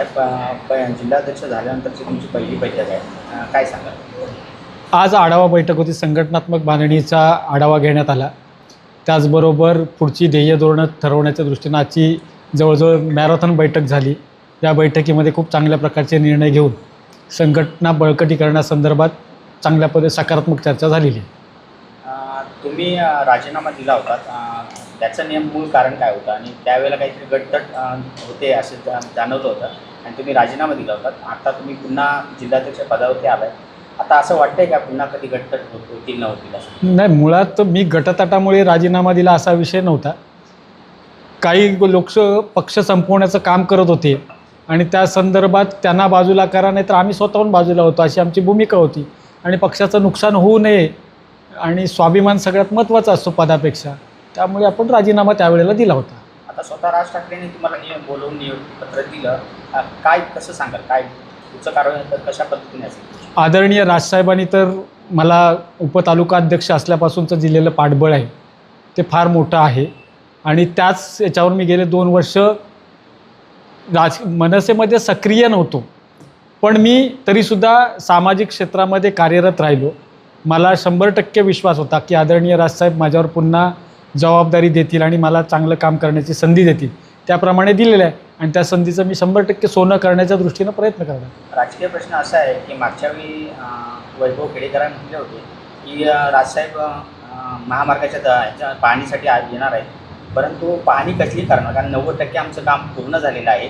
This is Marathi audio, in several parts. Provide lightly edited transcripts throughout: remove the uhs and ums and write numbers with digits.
जिल्हाध्यक्ष झाल्यानंतरची तुमची पहिली बैठक आहे, काय सांगाल? आज आढावा बैठक होती. संघटनात्मक बांधणीचा आढावा घेण्यात आला. त्याचबरोबर पुढची ध्येय धोरणं ठरवण्याच्या दृष्टीनं आजची जवळजवळ मॅरेथॉन बैठक झाली. या बैठकीमध्ये खूप चांगल्या प्रकारचे निर्णय घेऊन संघटना बळकटी करण्यासंदर्भात चांगल्या सकारात्मक चर्चा झालेली आहे. तुम्ही राजीनामा दिला होता, त्याचं मूळ कारण काय होतं आणि त्यावेळेला काहीतरी गटतट होते असे जाणवलं होतं आणि तुम्ही राजीनामा दिला होता. आता तुम्ही पुन्हा जिल्हाध्यक्ष पदावरती आलाय. आता असं वाटतंय का पुन्हा कधी गटतट होतील न होतील असं? नाही, मुळात मी गटतटामुळे राजीनामा दिला असा विषय नव्हता. काही लोक पक्ष संपवण्याचं काम करत होते आणि त्या संदर्भात त्यांना बाजूला करा, नाही तर आम्ही स्वतःहून बाजूला होतो अशी आमची भूमिका होती. आणि पक्षाचं नुकसान होऊ नये आणि स्वाभिमान सगळ्यात महत्त्वाचा असतो पदापेक्षा, त्यामुळे आपण राजीनामा त्यावेळेला दिला होता. आता स्वतः राज ठाकरेंनी तुम्हाला बोलवून नियुक्तीपत्र दिलं, काय कसं सांगाल? काय तुमचं कारण तर कशा पद्धतीने असेल? आदरणीय राजसाहेबांनी तर मला उपतालुका अध्यक्ष असल्यापासूनचं दिलेलं पाठबळ आहे ते फार मोठं आहे आणि त्याच याच्यावर मी गेले 2 वर्ष मनसेमध्ये सक्रिय नव्हतो, पण मी तरीसुद्धा सामाजिक क्षेत्रामध्ये कार्यरत राहिलो. मला 100% विश्वास होता की आदरणीय राजसाहेब माझ्यावर पुन्हा जबाबदारी देतील आणि मला चांगलं काम करण्याची संधी देतील. त्याप्रमाणे दिलेलं आहे आणि त्या संधीचं मी 100% सोनं करण्याच्या दृष्टीनं प्रयत्न करणार. राजकीय प्रश्न असा आहे की मागच्या वेळी वैभव खेडेकरांनी म्हटले होते की राजसाहेब महामार्गाच्या पाहणीसाठी आज येणार आहेत, परंतु पाहणी कसली करणार, कारण 90% आमचं काम पूर्ण झालेलं आहे.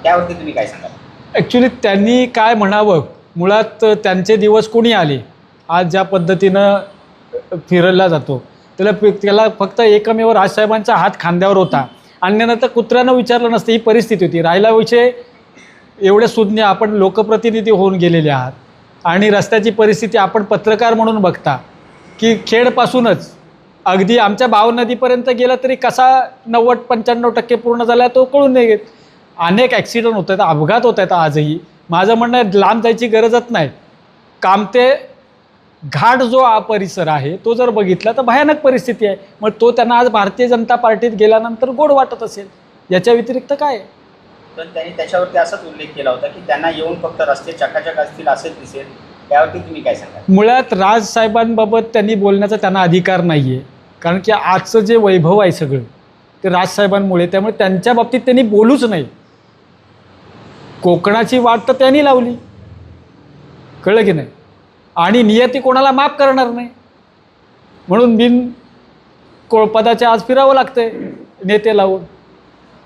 त्यावरती तुम्ही काय सांगाल? ॲक्च्युली त्यांनी काय म्हणावं, मुळात त्यांचे दिवस कोणी आले. आज ज्या पद्धतीनं फिरला जातो त्याला फक्त एकमेव राजसाहेबांचा हात खांद्यावर होता. अन्यथा कुत्र्यानं विचारलं नसतं, ही परिस्थिती होती. राहिला विषय एवढे सुज्ञ आपण लोकप्रतिनिधी होऊन गेलेले आहात आणि रस्त्याची परिस्थिती आपण पत्रकार म्हणून बघता की खेडपासूनच अगदी आमच्या भाव नदीपर्यंत गेलं तरी कसा 90-95% पूर्ण झाला तो कळून नाही घेत. अनेक ॲक्सिडेंट होत आहेत, अपघात होत आहेत आजही. माझं म्हणणं आहे लांब जायची गरजच नाही. कामते घाट जो परिसर आहे तो जर बघितला तर भयानक परिस्थिती आहे. मग तो त्यांना आज भारतीय जनता पार्टीत गेल्यानंतर गोड वाटत असेल, याच्या व्यतिरिक्त काय? पण त्यांनी त्याच्यावरती असाच उल्लेख केला होता की त्यांना येऊन फक्त रस्ते चकाचक असतील असेच दिसेल. त्यावरती तुम्ही काय सांगाल? मुळात राजसाहेबांबाबत त्यांनी बोलण्याचा त्यांना अधिकार नाही आहे, कारण की आजचं जे वैभव आहे सगळं ते राजसाहेबांमुळे, त्यामुळे त्यांच्या बाबतीत त्यांनी बोलूच नाही. कोकणाची वाट तर त्यांनी लावली, कळलं की नाही, आणि नियती कोणाला माफ करणार नाही, म्हणून पदाच्या आज फिरावं लागतंय नेते लावून.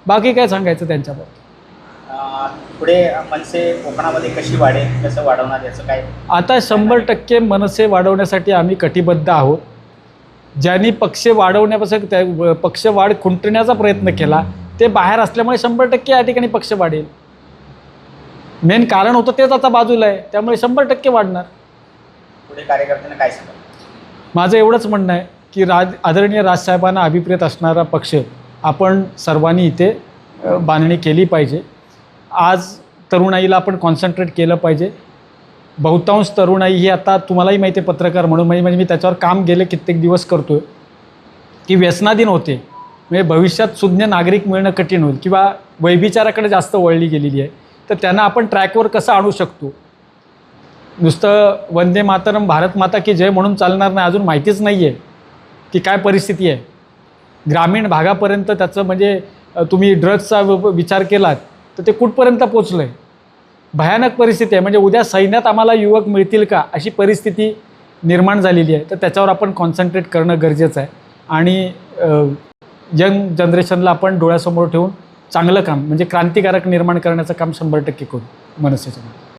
बाकी काय सांगायचं त्यांच्याबद्दल? पुढे मनसे कोकणामध्ये कशी वाढेल, कसं वाढवणार याचं काय? आता 100% मनसे वाढवण्यासाठी आम्ही कटिबद्ध आहोत. ज्यांनी पक्ष वाढवण्यापासून पक्ष वाढ खुंटण्याचा प्रयत्न केला ते बाहेर असल्यामुळे 100% या ठिकाणी पक्ष वाढेल. मेन कारण होतं तेच आता बाजूला आहे, त्यामुळे 100% वाढणार. पुढे कार्यकर्त्यांना काय सांगाल? माझं एवढंच म्हणणं आहे की आदरणीय राजसाहेबांना अभिप्रेत असणारा पक्ष आपण सर्वांनी इथे बांधणी केली पाहिजे. आज तरुणाईला आपण कॉन्सन्ट्रेट केलं पाहिजे. बहुतांश तरुणाई ही आता तुम्हालाही माहिती आहे पत्रकार म्हणून, म्हणजे मी त्याच्यावर काम गेले कित्येक दिवस करतो आहे की व्यसनाधीन होते. म्हणजे भविष्यात सुज्ञ नागरिक मिळणं कठीण होईल किंवा वैभिचाराकडे जास्त वळली गेलेली आहे. तर त्यांना आपण ट्रॅकवर कसं आणू शकतो? नुसतं वंदे मातरम भारत माता की जय म्हणून चालणार नाही. अजून माहितीच नाही आहे की काय परिस्थिती आहे ग्रामीण भागापर्यंत. त्याचं म्हणजे तुम्ही ड्रग्सचा विचार केलात तर ते कुठपर्यंत पोचलं आहे. भयानक परिस्थिती आहे. म्हणजे उद्या सैन्यात आम्हाला युवक मिळतील का अशी परिस्थिती निर्माण झालेली आहे. तर त्याच्यावर आपण कॉन्सन्ट्रेट करणं गरजेचं आहे आणि यंग जनरेशनला आपण डोळ्यासमोर ठेवून चांगलं काम म्हणजे क्रांतिकारक निर्माण करण्याचं काम 100% करू मनसेचं.